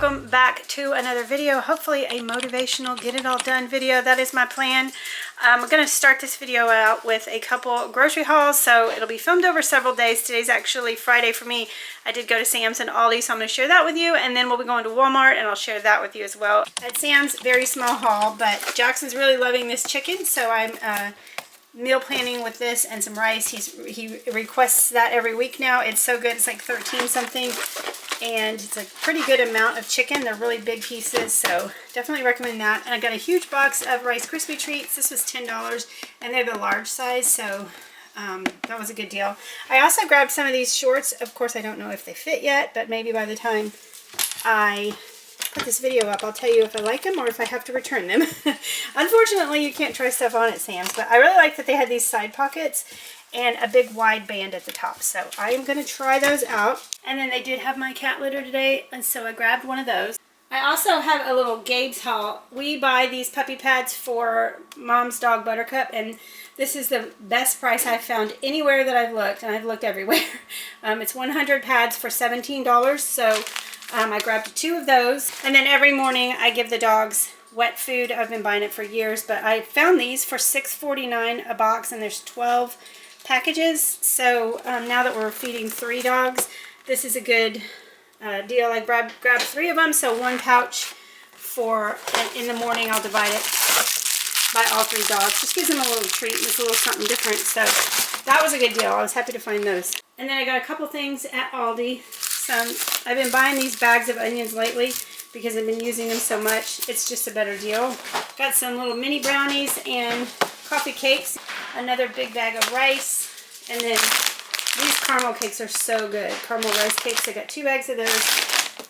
welcome back to another video. Hopefully a motivational get it all done video. That is my plan. I'm going to start this video out with a couple grocery hauls, so it'll be filmed over several days. Today's actually Friday for me. I did go to Sam's and Aldi, so I'm going to share that with you, and then we'll be going to Walmart and I'll share that with you as well. At Sam's, very small haul, but Jackson's really loving this chicken, so I'm meal planning with this and some rice. He requests that every week now. It's so good. It's like 13 something, and it's a pretty good amount of chicken. They're really big pieces, so definitely recommend that. And I got a huge box of Rice Krispie treats. This was $10, and they're the large size, so that was a good deal. I also grabbed some of these shorts. Of course, I don't know if they fit yet, but maybe by the time I put this video up, I'll tell you if I like them or if I have to return them. Unfortunately, you can't try stuff on at Sam's, but I really like that they had these side pockets and a big wide band at the top, so I am going to try those out. And then they did have my cat litter today, and so I grabbed one of those. I also have a little Gabe's haul. We buy these puppy pads for Mom's dog Buttercup, and this is the best price I've found anywhere that I've looked, and I've looked everywhere. It's 100 pads for $17, so I grabbed 2 of those. And then every morning I give the dogs wet food. I've been buying it for years, but I found these for $6.49 a box, and there's 12 packages. So now that we're feeding 3 dogs, this is a good deal. I grabbed 3 of them, so 1 pouch for in the morning. I'll divide it by all 3 dogs. Just gives them a little treat. It's a little something different. So that was a good deal. I was happy to find those. And then I got a couple things at Aldi. I've been buying these bags of onions lately because I've been using them so much. It's just a better deal. Got some little mini brownies and coffee cakes. Another big bag of rice. And then these caramel cakes are so good. Caramel rice cakes. I got 2 bags of those.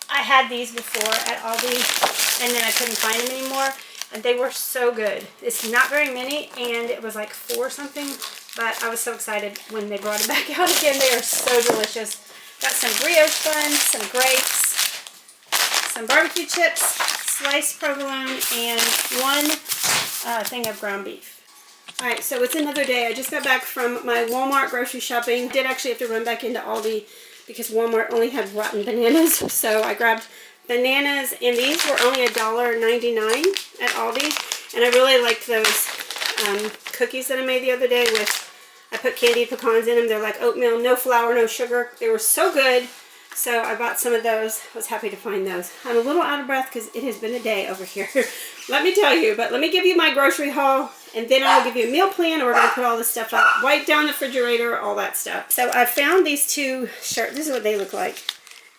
I had these before at Aldi, and then I couldn't find them anymore. And they were so good. It's not very many, and it was like 4 something. But I was so excited when they brought it back out again. They are so delicious. Got some brioche buns, some grapes, some barbecue chips, sliced provolone, and 1 thing of ground beef. Alright, so it's another day. I just got back from my Walmart grocery shopping. Did actually have to run back into Aldi because Walmart only had rotten bananas. So I grabbed bananas, and these were only $1.99 at Aldi. And I really liked those cookies that I made the other day with, I put candied pecans in them. They're like oatmeal, no flour, no sugar. They were so good. So I bought some of those. I was happy to find those. I'm a little out of breath because it has been a day over here. Let me tell you. But let me give you my grocery haul, and then I'll give you a meal plan, and we're going to put all this stuff out. Wipe down the refrigerator, all that stuff. So I found these 2 shirts. This is what they look like.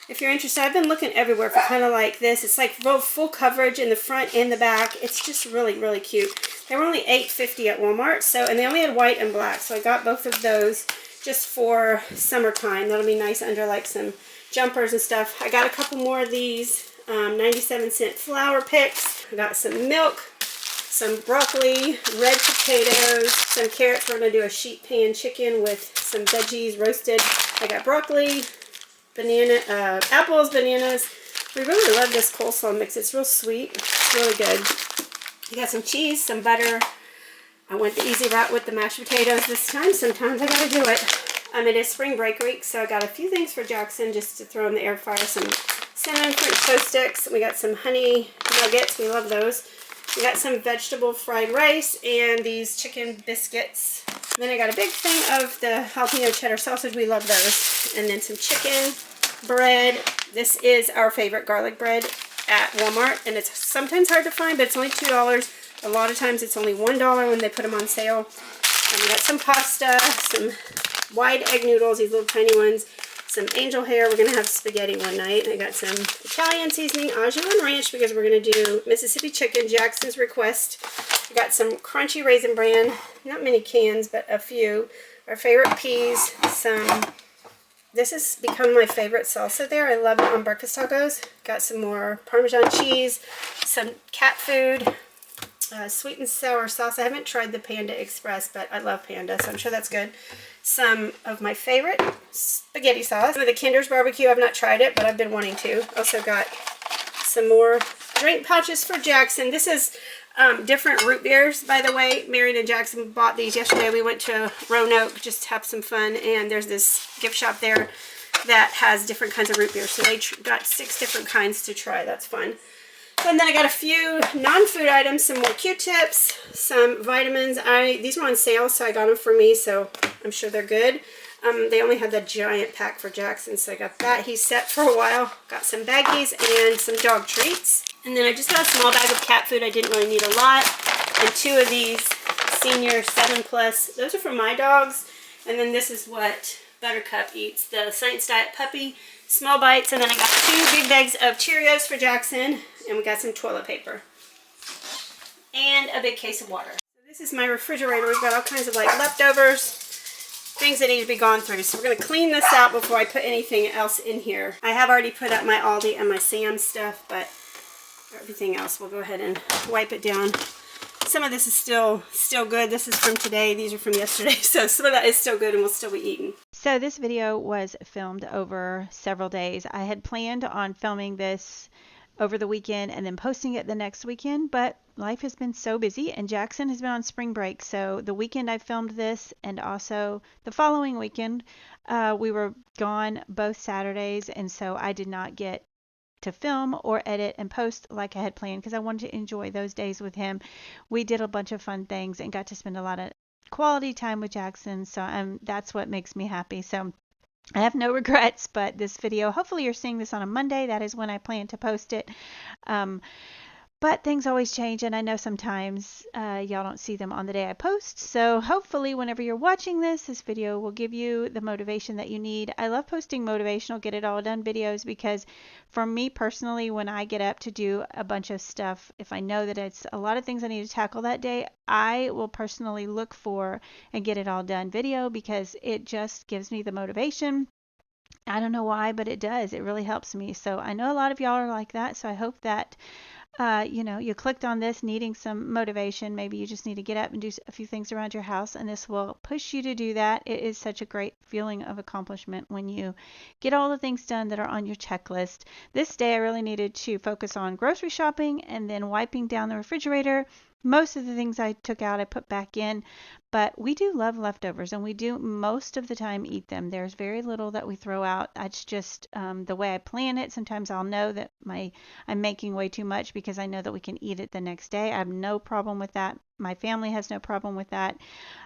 If you're interested, I've been looking everywhere for kind of like this. It's like full coverage in the front and the back. It's just really, really cute. They were only $8.50 at Walmart, so, and they only had white and black, so I got both of those just for summertime. That'll be nice under like some jumpers and stuff. I got a couple more of these 97-cent flour picks. I got some milk, some broccoli, red potatoes, some carrots. We're going to do a sheet pan chicken with some veggies roasted. I got broccoli, apples, bananas. We really love this coleslaw mix. It's real sweet. It's really good. I got some cheese, some butter. I went the easy route with the mashed potatoes this time. Sometimes I gotta do it. It is spring break week, so I got a few things for Jackson just to throw in the air fryer. Some cinnamon French toast sticks. We got some honey nuggets. We love those. We got some vegetable fried rice and these chicken biscuits. And then I got a big thing of the jalapeno cheddar sausage. We love those. And then some chicken, bread. This is our favorite garlic bread at Walmart, and it's sometimes hard to find, but it's only $2. A lot of times it's only $1 when they put them on sale. And we got some pasta, some wide egg noodles, these little tiny ones, some angel hair. We're going to have spaghetti one night. I got some Italian seasoning, au jus and ranch, because we're going to do Mississippi chicken, Jackson's request. I got some crunchy Raisin Bran, not many cans, but a few. Our favorite peas, this has become my favorite salsa there. I love it on breakfast tacos. Got some more Parmesan cheese, some cat food, sweet and sour sauce. I haven't tried the Panda Express, but I love Panda, so I'm sure that's good. Some of my favorite spaghetti sauce. Some of the Kinder's barbecue. I've not tried it, but I've been wanting to. Also got some more drink pouches for Jackson. This is different root beers, by the way. Marion and Jackson bought these yesterday. We went to Roanoke just to have some fun, and there's this gift shop there that has different kinds of root beer. So they got 6 different kinds to try. That's fun. And then I got a few non-food items, some more Q-tips, some vitamins. These were on sale, so I got them for me, so I'm sure they're good. They only had the giant pack for Jackson, so I got that. He's set for a while. Got some baggies and some dog treats. And then I just got a small bag of cat food. I didn't really need a lot. And 2 of these senior 7+. Those are for my dogs. And then this is what Buttercup eats, the Science Diet Puppy. Small bites. And then I got 2 big bags of Cheerios for Jackson. And we got some toilet paper. And a big case of water. So this is my refrigerator. We've got all kinds of like leftovers, things that need to be gone through. So we're going to clean this out before I put anything else in here. I have already put up my Aldi and my Sam's stuff, but everything else we'll go ahead and wipe it down. Some of this is still good. This is from today. These are from yesterday. So some of that is still good and will still be eaten. So this video was filmed over several days. I had planned on filming this over the weekend and then posting it the next weekend, but life has been so busy and Jackson has been on spring break. So the weekend I filmed this and also the following weekend, we were gone both Saturdays, and so I did not get to film or edit and post like I had planned because I wanted to enjoy those days with him. We did a bunch of fun things and got to spend a lot of quality time with Jackson, so that's what makes me happy. So I have no regrets, but this video, hopefully you're seeing this on a Monday. That is when I plan to post it. But things always change, and I know sometimes y'all don't see them on the day I post. So hopefully whenever you're watching this video will give you the motivation that you need. I love posting motivational, get it all done videos because for me personally, when I get up to do a bunch of stuff, if I know that it's a lot of things I need to tackle that day, I will personally look for and get it all done video because it just gives me the motivation. I don't know why, but it does. It really helps me. So I know a lot of y'all are like that. So I hope that you clicked on this needing some motivation. Maybe you just need to get up and do a few things around your house, and this will push you to do that. It is such a great feeling of accomplishment when you get all the things done that are on your checklist. This day I really needed to focus on grocery shopping and then wiping down the refrigerator. Most of the things I took out I put back in, but we do love leftovers and we do most of the time eat them. There's very little that we throw out. That's just the way I plan it. Sometimes I'll know that I'm making way too much because I know that we can eat it the next day. I have no problem with that. My family has no problem with that,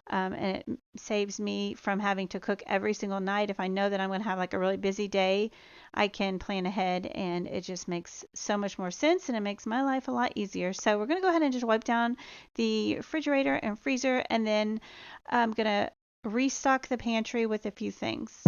and it saves me from having to cook every single night. If I know that I'm going to have like a really busy day, I can plan ahead, and it just makes so much more sense, and it makes my life a lot easier. So we're going to go ahead and just wipe down the refrigerator and freezer, and then I'm going to restock the pantry with a few things.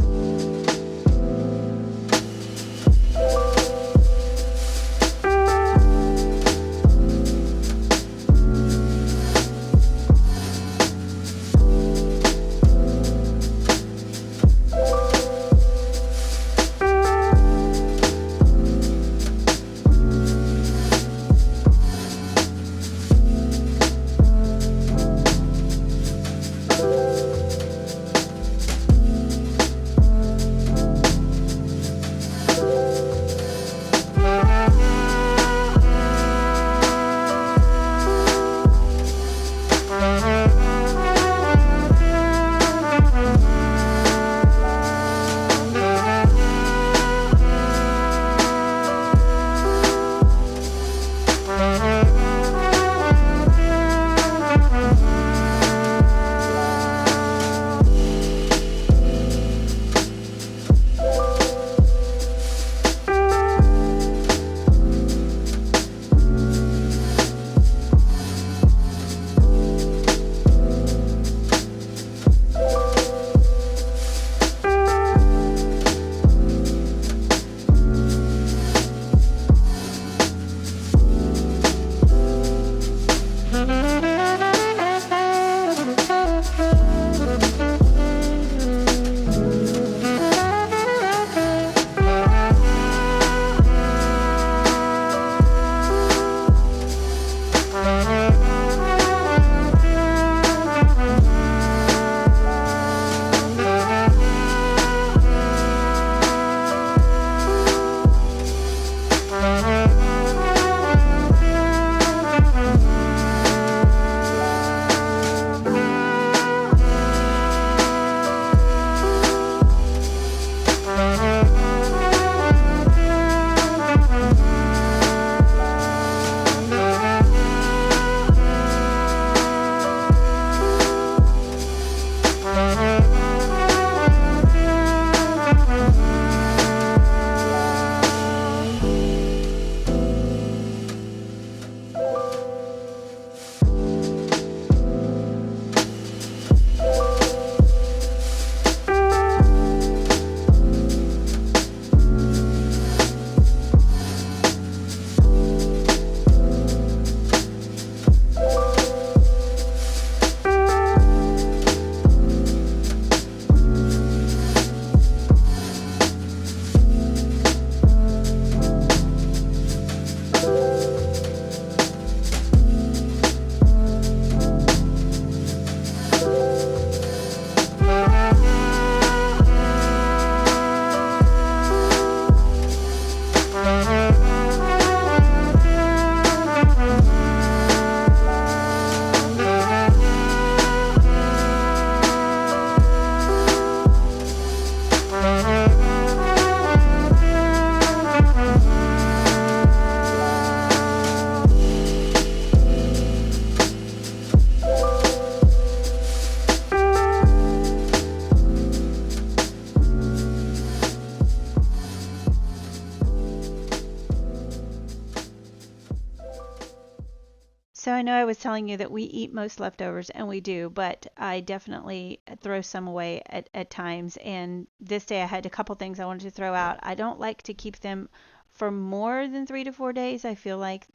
I know I was telling you that we eat most leftovers, and we do, but I definitely throw some away at times. And this day I had a couple things I wanted to throw out. I don't like to keep them for more than 3 to 4 days. I feel like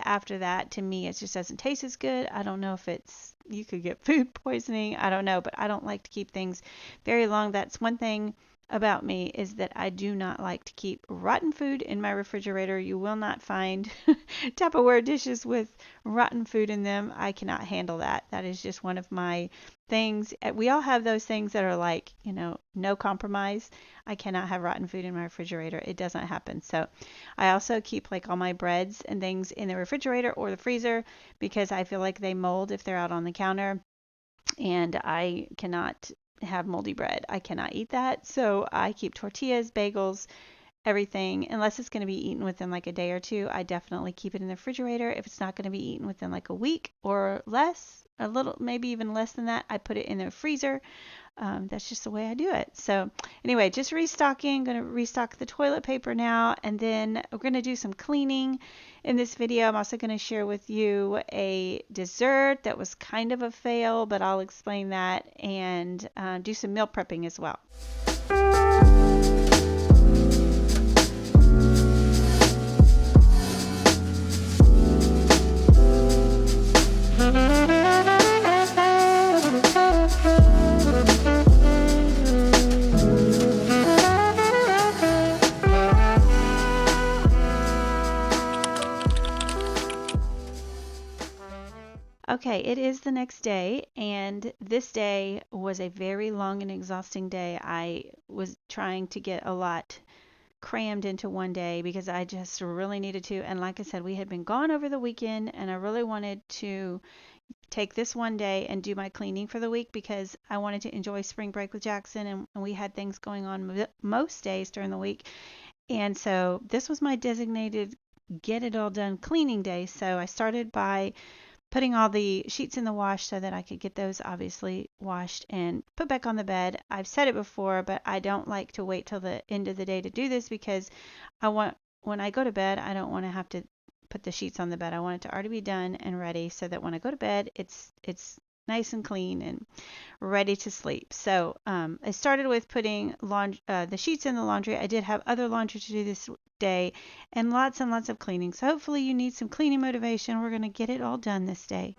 after that, to me, it just doesn't taste as good. I don't know if it's, you could get food poisoning. I don't know, but I don't like to keep things very long. That's one thing about me, is that I do not like to keep rotten food in my refrigerator. You will not find Tupperware dishes with rotten food in them. I cannot handle that. That is just one of my things. We all have those things that are like, no compromise. I cannot have rotten food in my refrigerator. It doesn't happen. So I also keep like all my breads and things in the refrigerator or the freezer, because I feel like they mold if they're out on the counter, and I cannot have moldy bread. I cannot eat that. So I keep tortillas, bagels, everything, unless it's going to be eaten within like a day or two. I definitely keep it in the refrigerator. If it's not going to be eaten within like a week or less, a little, maybe even less than that, I put it in the freezer. That's just the way I do it. So anyway, just restocking. Going to restock the toilet paper now, and then we're going to do some cleaning in this video. I'm also going to share with you a dessert that was kind of a fail, but I'll explain that, and do some meal prepping as well. Okay, it is the next day, and this day was a very long and exhausting day. I was trying to get a lot crammed into one day because I just really needed to. And like I said, we had been gone over the weekend, and I really wanted to take this one day and do my cleaning for the week, because I wanted to enjoy spring break with Jackson, and we had things going on most days during the week. And so this was my designated get it all done cleaning day. So I started by putting all the sheets in the wash so that I could get those obviously washed and put back on the bed. I've said it before, but I don't like to wait till the end of the day to do this, because when I go to bed, I don't want to have to put the sheets on the bed. I want it to already be done and ready, so that when I go to bed, it's nice and clean and ready to sleep. So I started with putting the sheets in the laundry. I did have other laundry to do this day, and lots of cleaning. So hopefully you need some cleaning motivation. We're going to get it all done this day.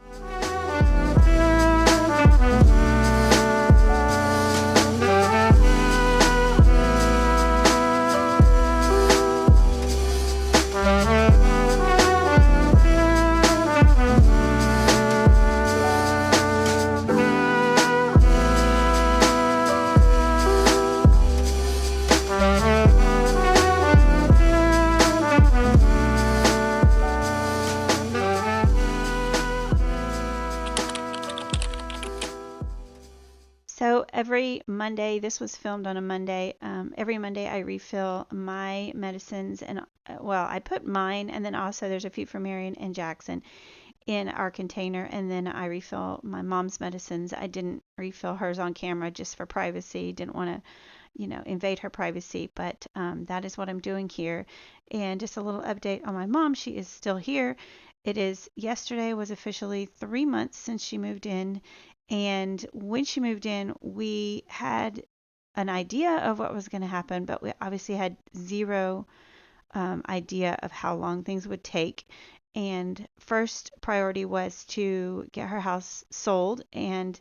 So every Monday, this was filmed on a Monday, every Monday I refill my medicines, and well, I put mine, and then also there's a few for Marion and Jackson in our container, and then I refill my mom's medicines. I didn't refill hers on camera just for privacy. Didn't want to, invade her privacy, but that is what I'm doing here. And just a little update on my mom. She is still here. Yesterday was officially 3 months since she moved in. And when she moved in, we had an idea of what was going to happen, but we obviously had zero idea of how long things would take. And first priority was to get her house sold. And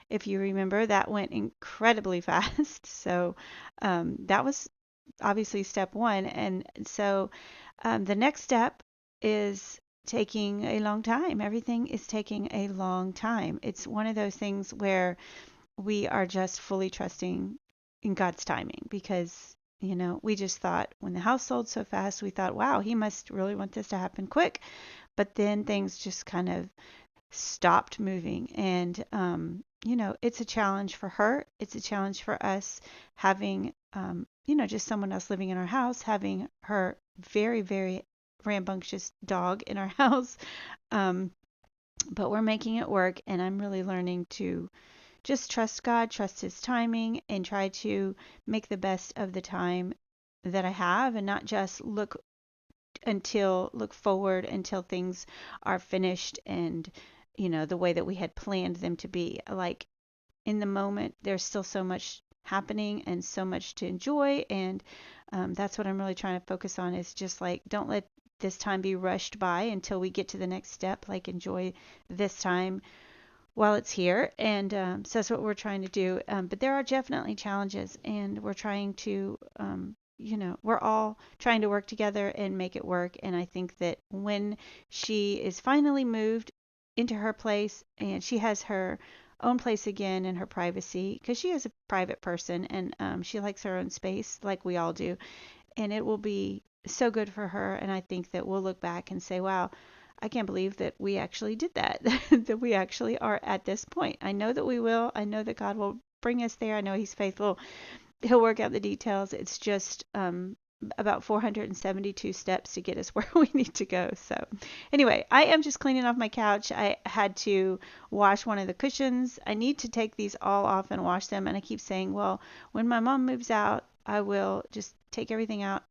if you remember, that went incredibly fast. So that was obviously step one. And so the next step is taking a long time. Everything is taking a long time. It's one of those things where we are just fully trusting in God's timing, because we just thought when the house sold so fast, we thought, wow, he must really want this to happen quick. But then things just kind of stopped moving. And it's a challenge for her. It's a challenge for us having just someone else living in our house, having her very, very rambunctious dog in our house. But we're making it work, and I'm really learning to just trust God, trust his timing, and try to make the best of the time that I have, and not just look look forward until things are finished and, the way that we had planned them to be. Like in the moment, there's still so much happening and so much to enjoy. And that's what I'm really trying to focus on, is just like, don't let this time be rushed by until we get to the next step. Like, enjoy this time while it's here. And so that's what we're trying to do. But there are definitely challenges, and we're trying to, we're all trying to work together and make it work. And I think that when she is finally moved into her place and she has her own place again in her privacy, because she is a private person, and she likes her own space like we all do, and it will be so good for her. And I think that we'll look back and say, wow, I can't believe that we actually did that, that we actually are at this point. I know that we will. I know that God will bring us there. I know He's faithful. He'll work out the details. It's just about 472 steps to get us where we need to go. So anyway, I am just cleaning off my couch. I had to wash one of the cushions. I need to take these all off and wash them. And I keep saying, well, when my mom moves out, I will just take everything out,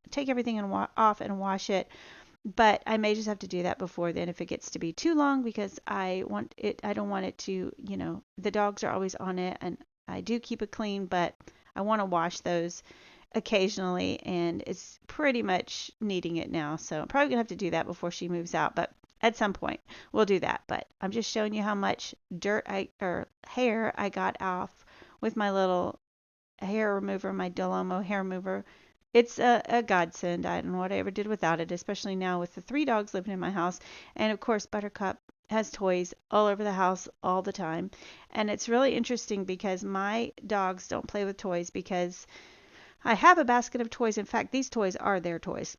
off and wash it. But I may just have to do that before then if it gets to be too long, because I don't want it to, the dogs are always on it, and I do keep it clean, but I want to wash those occasionally, and it's pretty much needing it now. So I'm probably gonna have to do that before she moves out, but at some point we'll do that. But I'm just showing you how much hair I got off with my little hair remover, my Delomo hair remover. It's a godsend. I don't know what I ever did without it, especially now with the 3 dogs living in my house. And of course, Buttercup has toys all over the house all the time. And it's really interesting because my dogs don't play with toys, because I have a basket of toys. In fact, these toys are their toys.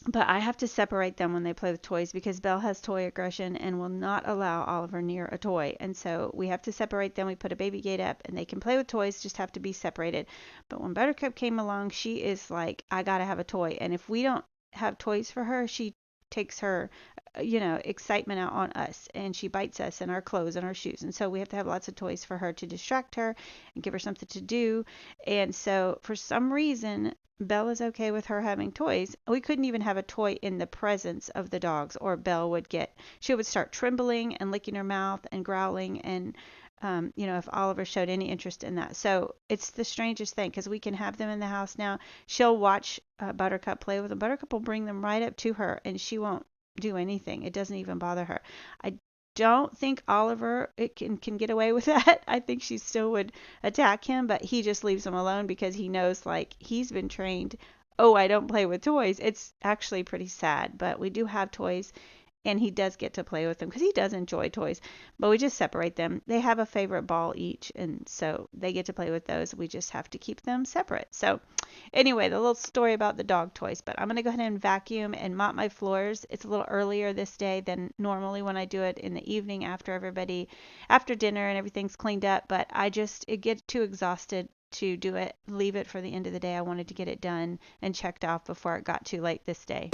But I have to separate them when they play with toys, because Belle has toy aggression and will not allow Oliver near a toy. And so we have to separate them. We put a baby gate up, and they can play with toys, just have to be separated. But when Buttercup came along, she is like, I gotta have a toy. And if we don't have toys for her, she takes her, excitement out on us, and she bites us and our clothes and our shoes. And so we have to have lots of toys for her to distract her and give her something to do. And so for some reason, Belle is okay with her having toys. We couldn't even have a toy in the presence of the dogs, or Belle she would start trembling and licking her mouth and growling, and if Oliver showed any interest in that. So it's the strangest thing, because we can have them in the house now. She'll watch Buttercup play with them. Buttercup will bring them right up to her, and she won't do anything. It doesn't even bother her. I don't think Oliver can get away with that. I think she still would attack him, but he just leaves him alone, because he knows, like, he's been trained, oh, I don't play with toys. It's actually pretty sad, but we do have toys, and he does get to play with them because he does enjoy toys, but we just separate them. They have a favorite ball each, and so they get to play with those. We just have to keep them separate. So anyway, the little story about the dog toys. But I'm going to go ahead and vacuum and mop my floors. It's a little earlier this day than normally when I do it in the evening after dinner and everything's cleaned up, but it gets too exhausted to do it, leave it for the end of the day. I wanted to get it done and checked off before it got too late this day.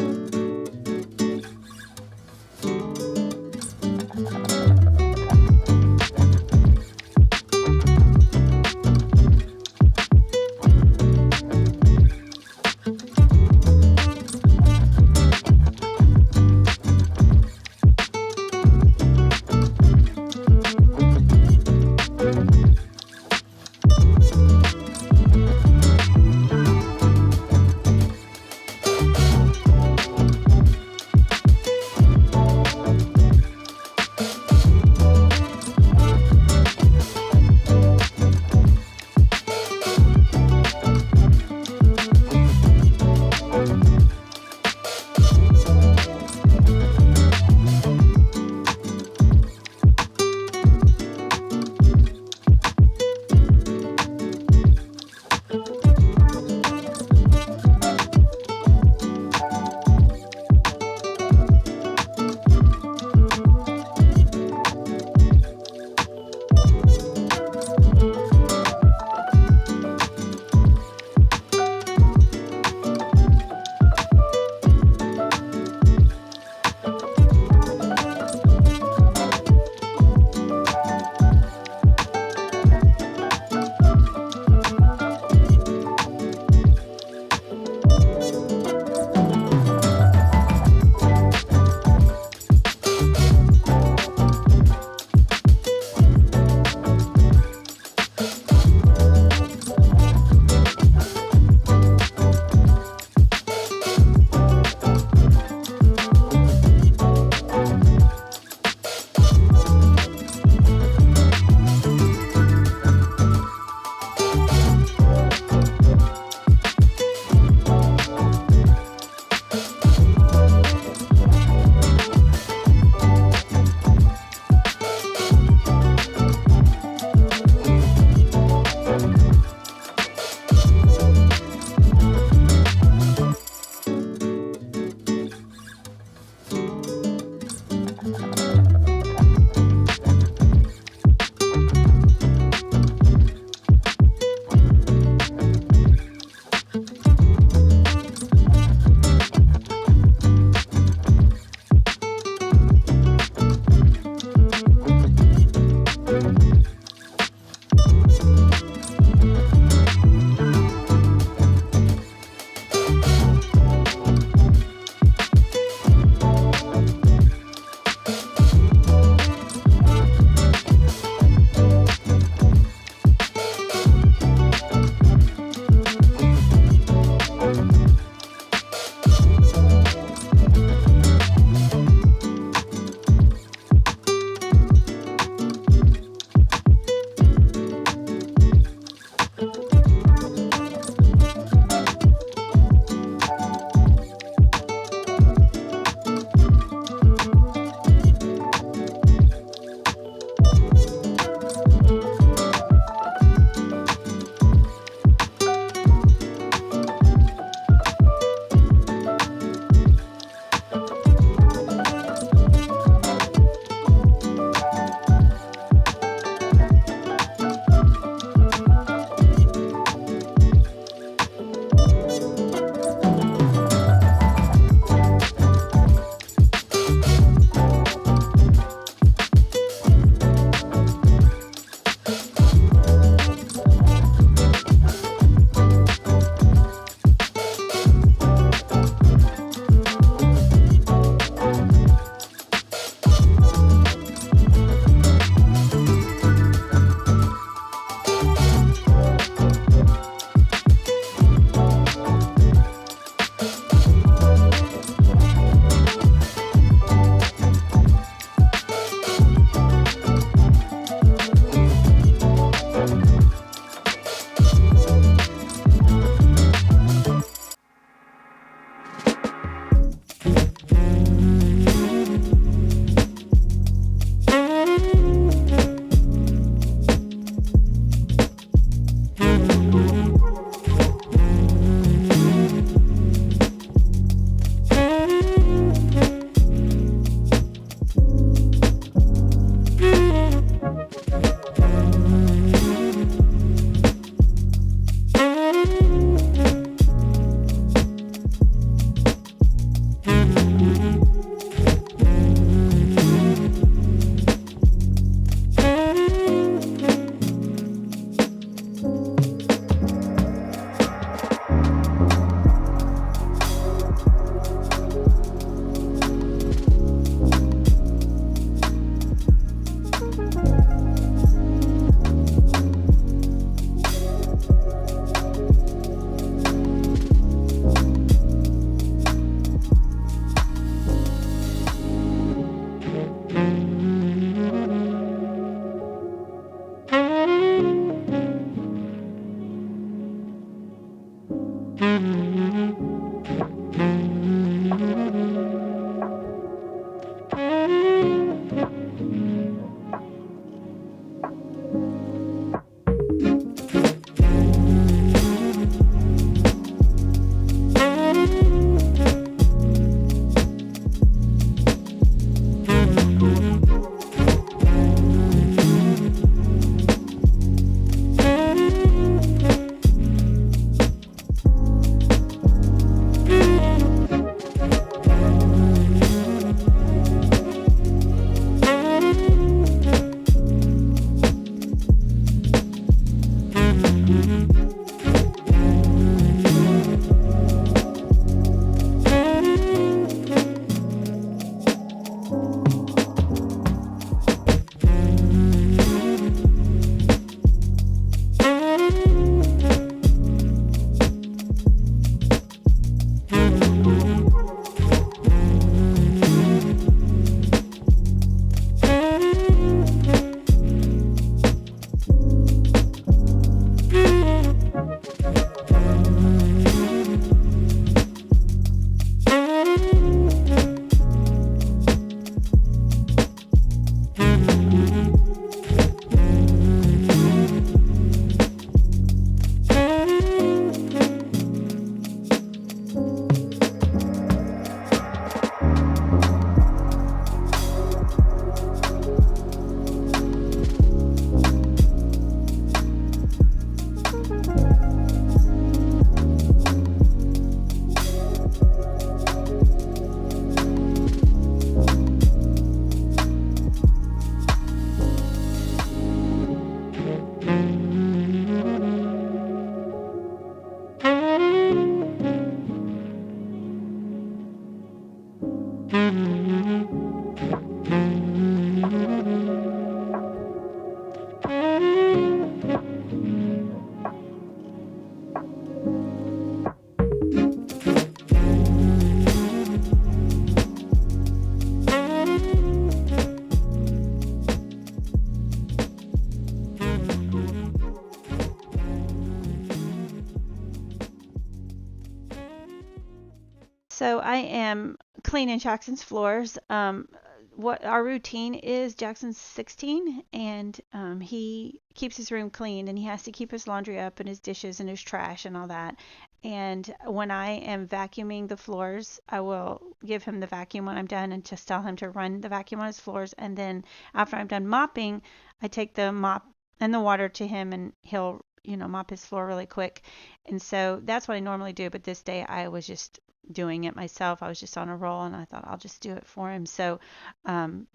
So I am cleaning Jackson's floors. What our routine is, Jackson's 16 and he keeps his room clean and he has to keep his laundry up and his dishes and his trash and all that. And when I am vacuuming the floors, I will give him the vacuum when I'm done and just tell him to run the vacuum on his floors. And then after I'm done mopping, I take the mop and the water to him and he'll, mop his floor really quick. And so that's what I normally do. But this day I was just doing it myself. I was just on a roll and I thought I'll just do it for him. So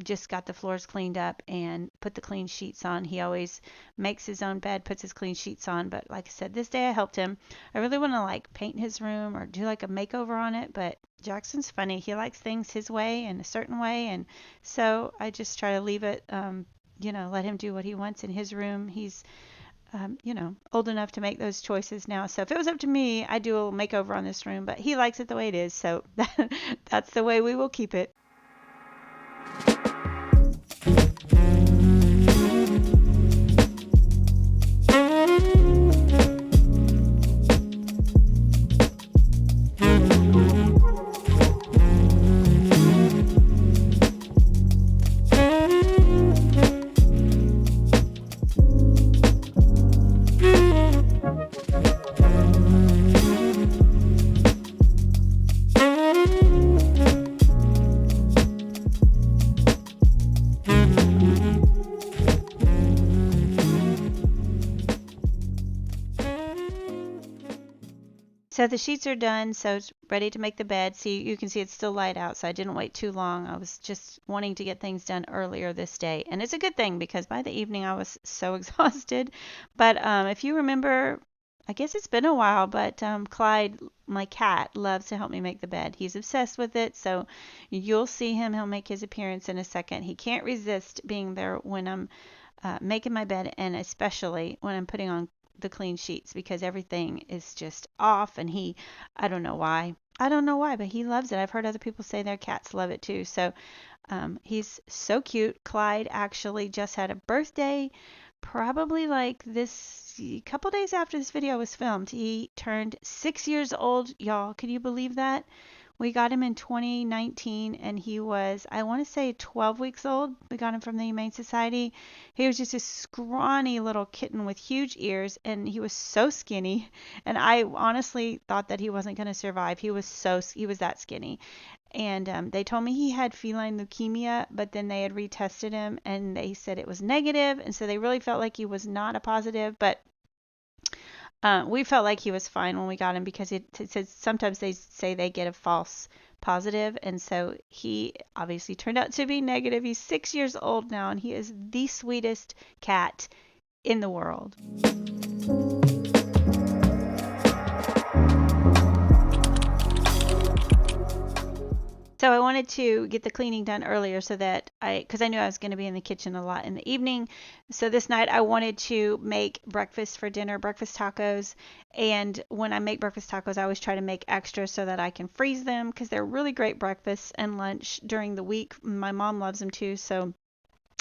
just got the floors cleaned up and put the clean sheets on. He always makes his own bed, puts his clean sheets on. But like I said, this day I helped him. I really want to like paint his room or do like a makeover on it. But Jackson's funny. He likes things his way and a certain way. And so I just try to leave it, let him do what he wants in his room. He's old enough to make those choices now. So if it was up to me, I'd do a little makeover on this room, but he likes it the way it is. So that's the way we will keep it. So the sheets are done, so it's ready to make the bed. See, you can see it's still light out, so I didn't wait too long. I was just wanting to get things done earlier this day. And it's a good thing because by the evening I was so exhausted. But if you remember, I guess it's been a while, but Clyde, my cat, loves to help me make the bed. He's obsessed with it, so you'll see him. He'll make his appearance in a second. He can't resist being there when I'm making my bed, and especially when I'm putting on the clean sheets because everything is just off and I don't know why, but he loves it. I've heard other people say their cats love it too. So he's so cute. Clyde actually just had a birthday, probably like this couple days after this video was filmed. He turned 6 years old, y'all. Can you believe that? We got him in 2019 and he was, I want to say 12 weeks old. We got him from the Humane Society. He was just a scrawny little kitten with huge ears and he was so skinny. And I honestly thought that he wasn't going to survive. He was that skinny. And they told me he had feline leukemia, but then they had retested him and they said it was negative. And so they really felt like he was not a positive, but we felt like he was fine when we got him because it says sometimes they say they get a false positive, and so he obviously turned out to be negative. He's 6 years old now, and he is the sweetest cat in the world. So I wanted to get the cleaning done earlier so that because I knew I was going to be in the kitchen a lot in the evening. So this night I wanted to make breakfast for dinner, breakfast tacos. And when I make breakfast tacos, I always try to make extra so that I can freeze them because they're really great breakfast and lunch during the week. My mom loves them too. So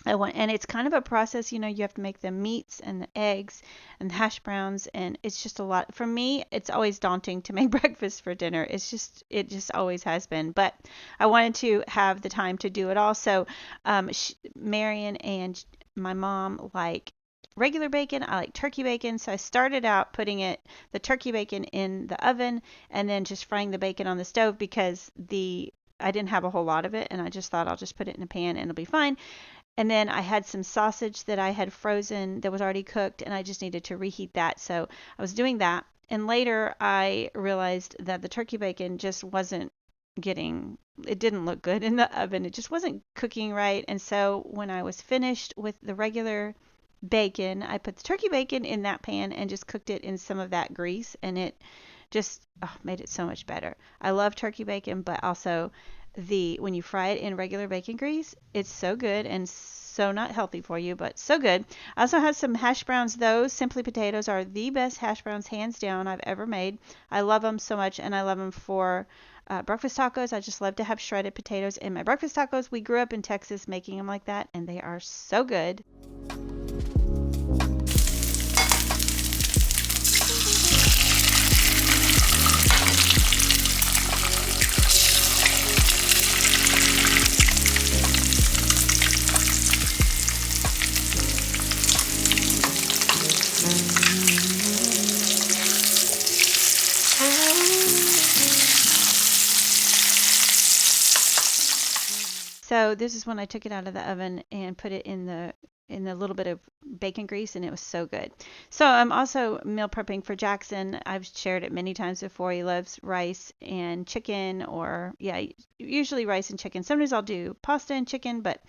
and it's kind of a process, you have to make the meats and the eggs and the hash browns, and it's just a lot. For me, it's always daunting to make breakfast for dinner. It just always has been. But I wanted to have the time to do it all. So Marion and my mom like regular bacon. I like turkey bacon. So I started out putting the turkey bacon in the oven and then just frying the bacon on the stove because I didn't have a whole lot of it, and I just thought I'll just put it in a pan and it'll be fine. And then I had some sausage that I had frozen that was already cooked, and I just needed to reheat that. So I was doing that. And later I realized that the turkey bacon just it didn't look good in the oven. It just wasn't cooking right. And so when I was finished with the regular bacon, I put the turkey bacon in that pan and just cooked it in some of that grease, and it just made it so much better. I love turkey bacon, but also when you fry it in regular bacon grease, it's so good and so not healthy for you, but so good. I also have some hash browns. Those Simply Potatoes are the best hash browns, hands down, I've ever made. I love them so much, and I love them for breakfast tacos. I just love to have shredded potatoes in my breakfast tacos. We grew up in Texas making them like that, and they are so good. So this is when I took it out of the oven and put it in the little bit of bacon grease, and it was so good. So I'm also meal prepping for Jackson. I've shared it many times before. He loves rice and chicken, or yeah, usually rice and chicken. Sometimes I'll do pasta and chicken, but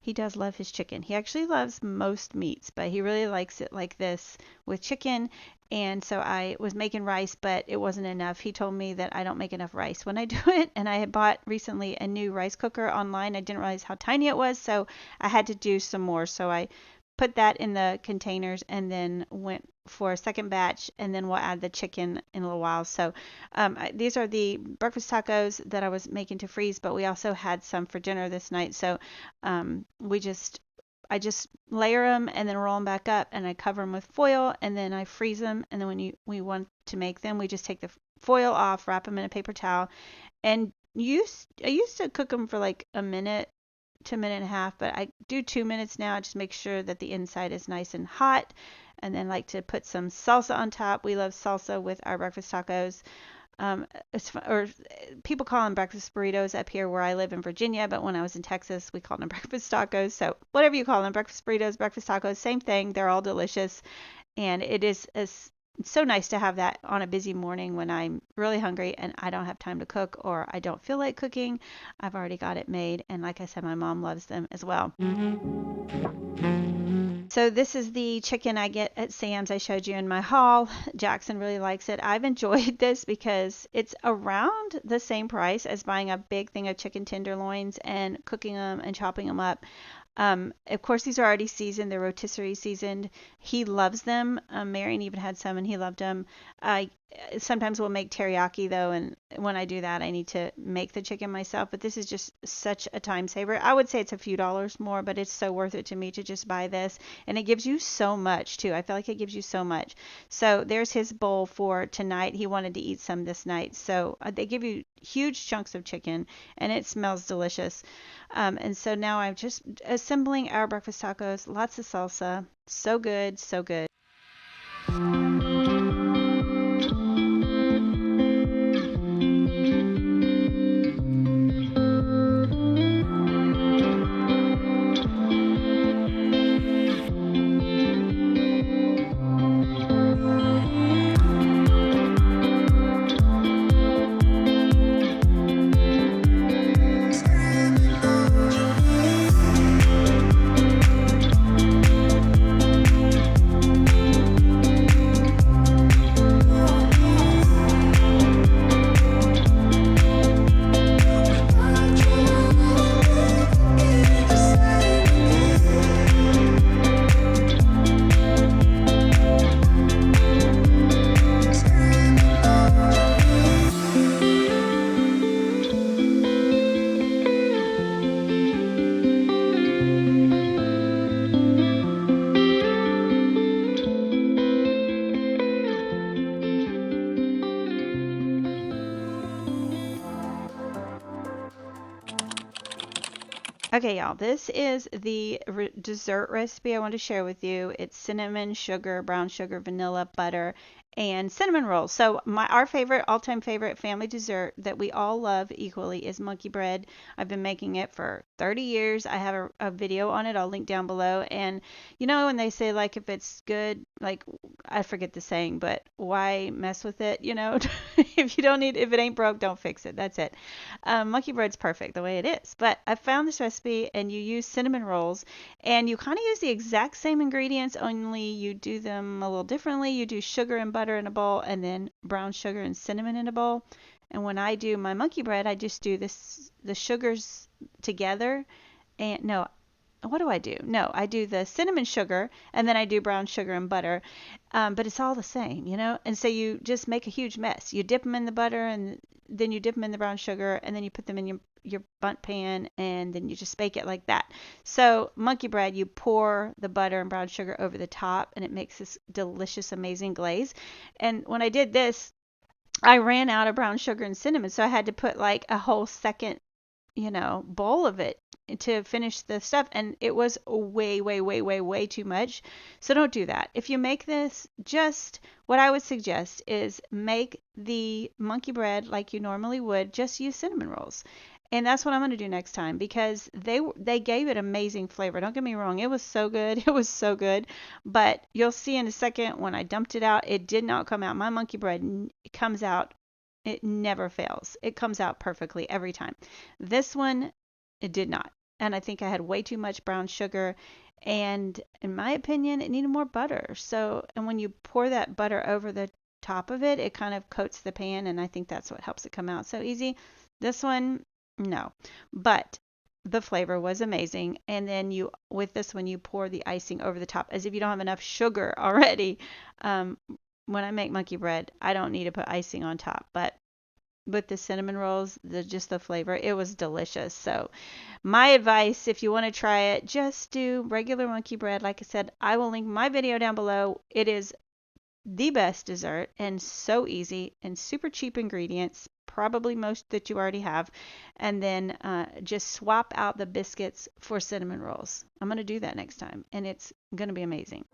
he does love his chicken. He actually loves most meats, but he really likes it like this with chicken. And so I was making rice, but it wasn't enough. He told me that I don't make enough rice when I do it. And I had bought recently a new rice cooker online. I didn't realize how tiny it was, so I had to do some more. So I put that in the containers and then went for a second batch, and then we'll add the chicken in a little while. So these are the breakfast tacos that I was making to freeze, but we also had some for dinner this night. So I just layer them and then roll them back up, and I cover them with foil, and then I freeze them. And then when we want to make them, we just take the foil off, wrap them in a paper towel, and I used to cook them for like a minute to a minute and a half, but I do 2 minutes now. Just make sure that the inside is nice and hot, and then like to put some salsa on top. We love salsa with our breakfast tacos. Or people call them breakfast burritos up here where I live in Virginia, but when I was in Texas, we called them breakfast tacos. So whatever you call them, breakfast burritos, breakfast tacos, same thing. They're all delicious, and it's so nice to have that on a busy morning when I'm really hungry and I don't have time to cook, or I don't feel like cooking. I've already got it made, and like I said, my mom loves them as well. So this is the chicken I get at Sam's I showed you in my haul. Jackson really likes it. I've enjoyed this because it's around the same price as buying a big thing of chicken tenderloins and cooking them and chopping them up. Of course, these are already seasoned. They're rotisserie seasoned. He loves them. Marion even had some, and he loved them. I sometimes will make teriyaki though, and when I do that, I need to make the chicken myself. But this is just such a time saver. I would say it's a few dollars more, but it's so worth it to me to just buy this, and it gives you so much too. I feel like it gives you so much. So there's his bowl for tonight. He wanted to eat some this night, so they give you huge chunks of chicken, and it smells delicious. And so now I'm just assembling our breakfast tacos. Lots of salsa. So good, so good. Okay, y'all, this is the dessert recipe I want to share with you. It's cinnamon, sugar, brown sugar, vanilla, butter, and cinnamon rolls. So our favorite, all-time favorite family dessert that we all love equally is monkey bread. I've been making it for 30 years. I have a video on it. I'll link down below. And you know when they say like if it's good, like I forget the saying, but why mess with it? You know, if it ain't broke, don't fix it. That's it. Monkey bread's perfect the way it is. But I found this recipe, and you use cinnamon rolls, and you kind of use the exact same ingredients, only you do them a little differently. You do sugar and butter in a bowl, and then brown sugar and cinnamon in a bowl. And when I do my monkey bread, I just do the sugars together. And no, what do I do? No, I do the cinnamon sugar, and then I do brown sugar and butter. But it's all the same, you know? And so you just make a huge mess. You dip them in the butter, and then you dip them in the brown sugar, and then you put them in your bundt pan, and then you just bake it like that. So monkey bread, you pour the butter and brown sugar over the top, and it makes this delicious, amazing glaze. And when I did this, I ran out of brown sugar and cinnamon, so I had to put like a whole second, bowl of it to finish the stuff, and it was way, way, way, way, way too much. So don't do that. If you make this, just what I would suggest is make the monkey bread like you normally would, just use cinnamon rolls. And that's what I'm going to do next time, because they gave it amazing flavor. Don't get me wrong, it was so good. It was so good. But you'll see in a second when I dumped it out, it did not come out. My monkey bread comes out. It never fails. It comes out perfectly every time. This one, it did not. And I think I had way too much brown sugar. And in my opinion, it needed more butter. So, and when you pour that butter over the top of it, it kind of coats the pan. And I think that's what helps it come out so easy. This one, no. But the flavor was amazing. And then with this one, you pour the icing over the top as if you don't have enough sugar already. When I make monkey bread, I don't need to put icing on top. But with the cinnamon rolls, just the flavor, it was delicious. So my advice, if you want to try it, just do regular monkey bread. Like I said, I will link my video down below. It is the best dessert and so easy and super cheap ingredients, probably most that you already have. And then just swap out the biscuits for cinnamon rolls. I'm going to do that next time, and it's going to be amazing.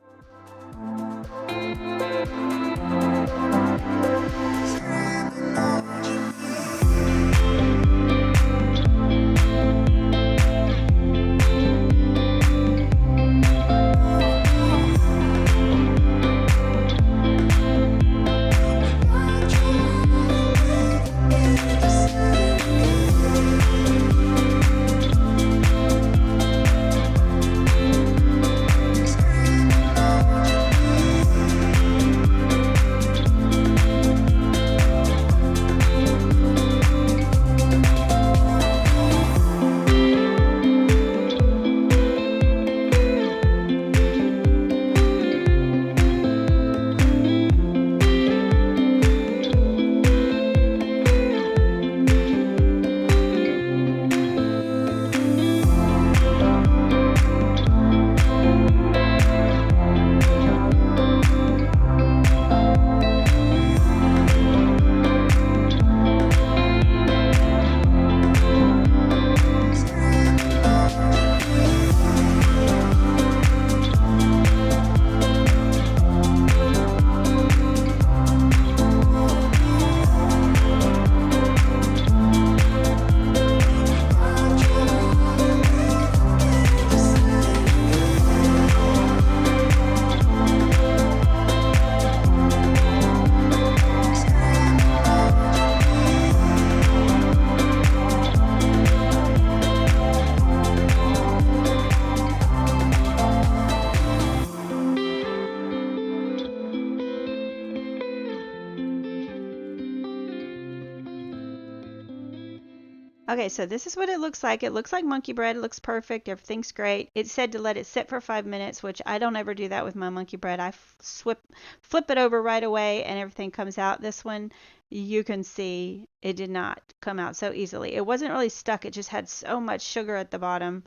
Okay, so this is what it looks like. It looks like monkey bread. It looks perfect. Everything's great. It said to let it sit for 5 minutes, which I don't ever do that with my monkey bread. I flip it over right away and everything comes out. This one, you can see it did not come out so easily. It wasn't really stuck. It just had so much sugar at the bottom.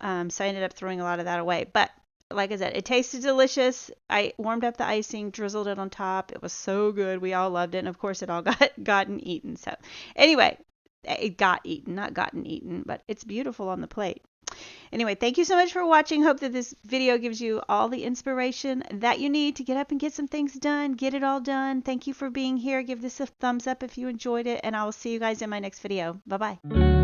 So I ended up throwing a lot of that away. But like I said, it tasted delicious. I warmed up the icing, drizzled it on top. It was so good. We all loved it. And of course, it all got gotten eaten. So anyway, it got eaten, not gotten eaten, but it's beautiful on the plate. Anyway, thank you so much for watching. Hope that this video gives you all the inspiration that you need to get up and get some things done, get it all done. Thank you for being here. Give this a thumbs up if you enjoyed it, and I will see you guys in my next video. Bye-bye.